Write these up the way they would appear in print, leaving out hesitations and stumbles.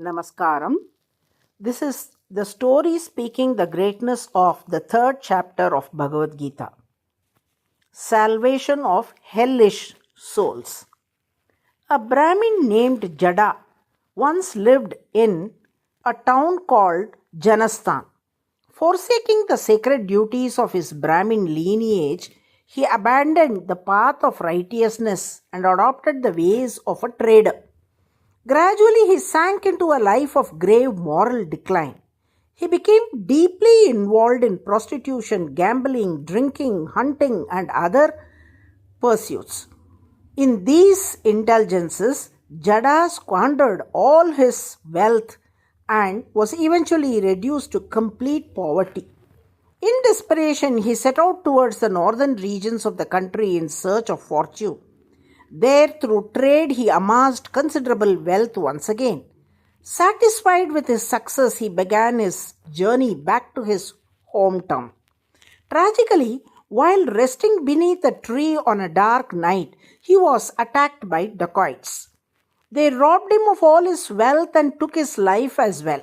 Namaskaram. This is the story speaking the greatness of the third chapter of Bhagavad Gita. Salvation of hellish souls. A Brahmin named Jada once lived in a town called Janasthan. Forsaking the sacred duties of his Brahmin lineage, he abandoned the path of righteousness and adopted the ways of a trader. Gradually, he sank into a life of grave moral decline. He became deeply involved in prostitution, gambling, drinking, hunting, and other pursuits. In these indulgences, Jada squandered all his wealth and was eventually reduced to complete poverty. In desperation, he set out towards the northern regions of the country in search of fortune. There, through trade, he amassed considerable wealth once again. Satisfied with his success, he began his journey back to his hometown. Tragically, while resting beneath a tree on a dark night, he was attacked by dacoits. They robbed him of all his wealth and took his life as well.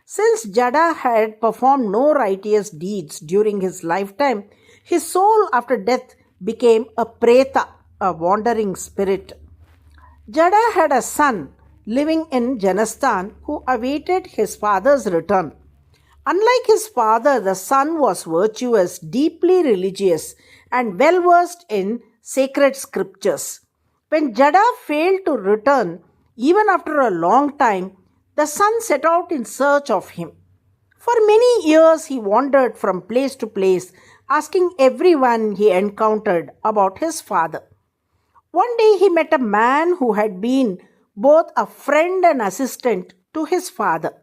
Since Jada had performed no righteous deeds during his lifetime, his soul after death became a preta, a wandering spirit. Jada had a son living in Janasthan who awaited his father's return. Unlike his father, the son was virtuous, deeply religious, and well versed in sacred scriptures. When Jada failed to return, even after a long time, the son set out in search of him. For many years, he wandered from place to place, asking everyone he encountered about his father. One day he met a man who had been both a friend and assistant to his father.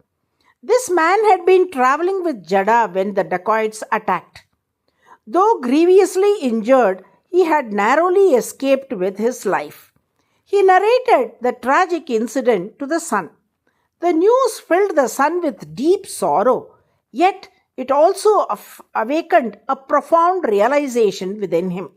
This man had been traveling with Jada when the dacoits attacked. Though grievously injured, he had narrowly escaped with his life. He narrated the tragic incident to the son. The news filled the son with deep sorrow, yet it also awakened a profound realization within him.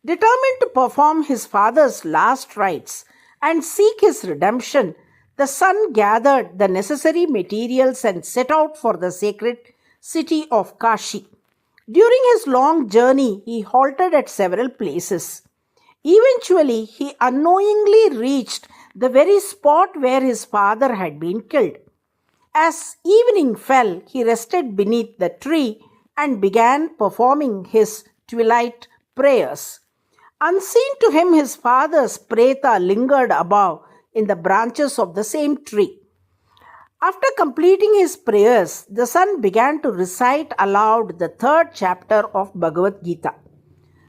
Determined to perform his father's last rites and seek his redemption, the son gathered the necessary materials and set out for the sacred city of Kashi. During his long journey, he halted at several places. Eventually, he unknowingly reached the very spot where his father had been killed. As evening fell, he rested beneath the tree and began performing his twilight prayers. Unseen to him, his father's preta lingered above in the branches of the same tree. After completing his prayers, the son began to recite aloud the third chapter of Bhagavad Gita.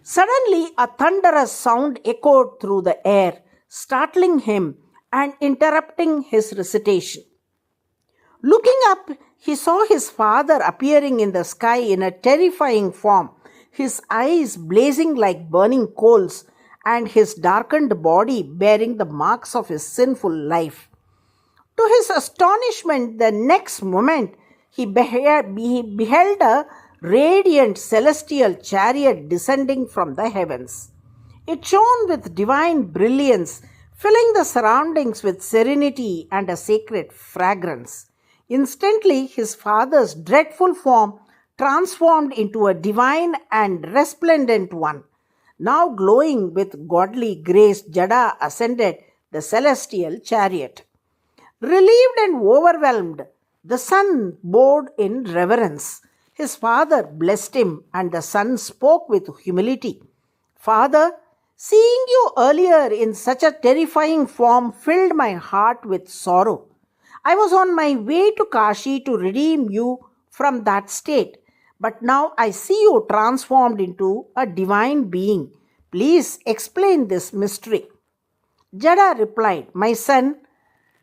Suddenly, a thunderous sound echoed through the air, startling him and interrupting his recitation. Looking up, he saw his father appearing in the sky in a terrifying form, his eyes blazing like burning coals, and his darkened body bearing the marks of his sinful life. To his astonishment, the next moment he beheld a radiant celestial chariot descending from the heavens. It shone with divine brilliance, filling the surroundings with serenity and a sacred fragrance. Instantly, his father's dreadful form transformed into a divine and resplendent one. Now glowing with godly grace, Jada ascended the celestial chariot. Relieved and overwhelmed, the son bowed in reverence. His father blessed him, and the son spoke with humility. "Father, seeing you earlier in such a terrifying form filled my heart with sorrow. I was on my way to Kashi to redeem you from that state. But now I see you transformed into a divine being. Please explain this mystery." Jada replied, "My son,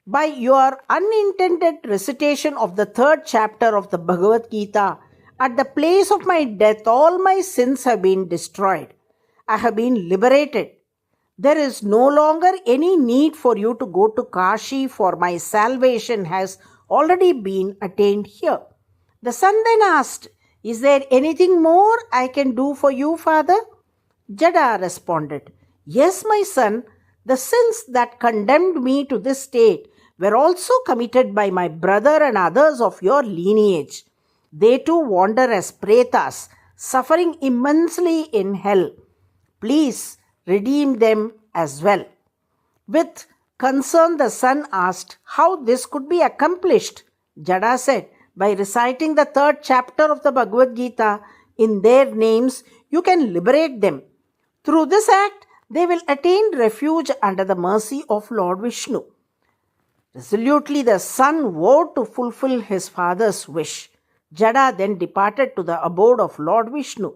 by your unintended recitation of the third chapter of the Bhagavad Gita, at the place of my death, all my sins have been destroyed. I have been liberated. There is no longer any need for you to go to Kashi, for my salvation has already been attained here." The son then asked, "Is there anything more I can do for you, father?" Jada responded, "Yes, my son, the sins that condemned me to this state were also committed by my brother and others of your lineage. They too wander as pretas, suffering immensely in hell. Please redeem them as well." With concern, the son asked how this could be accomplished. Jada said, "By reciting the 3rd chapter of the Bhagavad Gita in their names, you can liberate them. Through this act, they will attain refuge under the mercy of Lord Vishnu." Resolutely, the son vowed to fulfill his father's wish. Jada then departed to the abode of Lord Vishnu.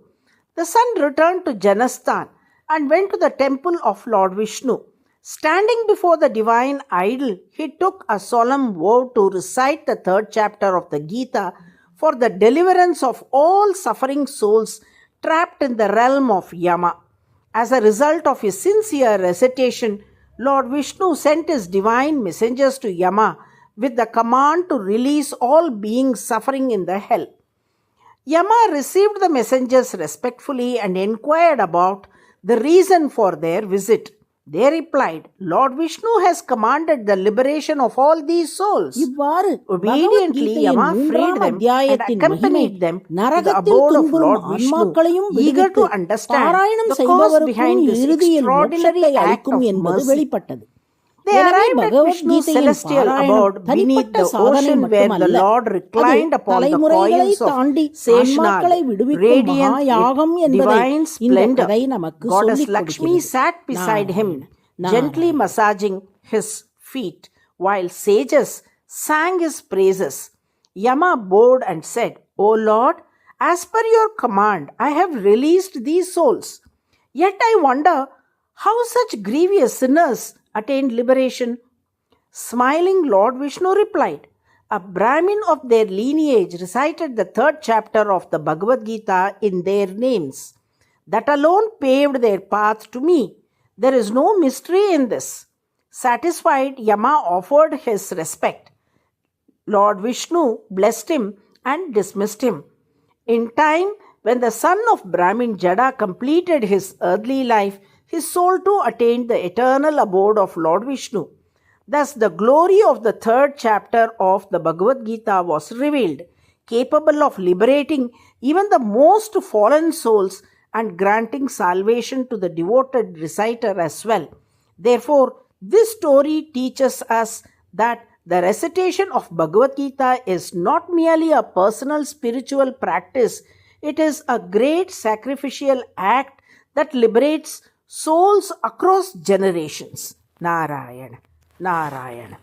The son returned to Janasthan and went to the temple of Lord Vishnu. Standing before the divine idol, he took a solemn vow to recite the 3rd chapter of the Gita for the deliverance of all suffering souls trapped in the realm of Yama. As a result of his sincere recitation, Lord Vishnu sent his divine messengers to Yama with the command to release all beings suffering in the hell. Yama received the messengers respectfully and inquired about the reason for their visit. They replied, "Lord Vishnu has commanded the liberation of all these souls." இவ்வாறு Obediently, Yama freed them and accompanied them to the abode of Lord Vishnu, eager to understand the cause behind this extraordinary act of mercy. They arrived at Vishnu's celestial abode beneath the ocean where the Lord reclined upon the coils of Seshnag, radiant with divine splendor. Goddess Lakshmi sat beside him, gently massaging his feet, while sages sang his praises. Yama bowed and said, "O Lord, as per your command, I have released these souls. Yet I wonder how such grievous sinners attained liberation." Smiling, Lord Vishnu replied, "A Brahmin of their lineage recited the 3rd chapter of the Bhagavad Gita in their names. That alone paved their path to me. There is no mystery in this." Satisfied, Yama offered his respect. Lord Vishnu blessed him and dismissed him. In time, when the son of Brahmin Jada completed his earthly life, his soul too attained the eternal abode of Lord Vishnu. Thus, the glory of the 3rd chapter of the Bhagavad Gita was revealed, capable of liberating even the most fallen souls and granting salvation to the devoted reciter as well. Therefore, this story teaches us that the recitation of Bhagavad Gita is not merely a personal spiritual practice, it is a great sacrificial act that liberates souls across generations. Narayana, Narayana.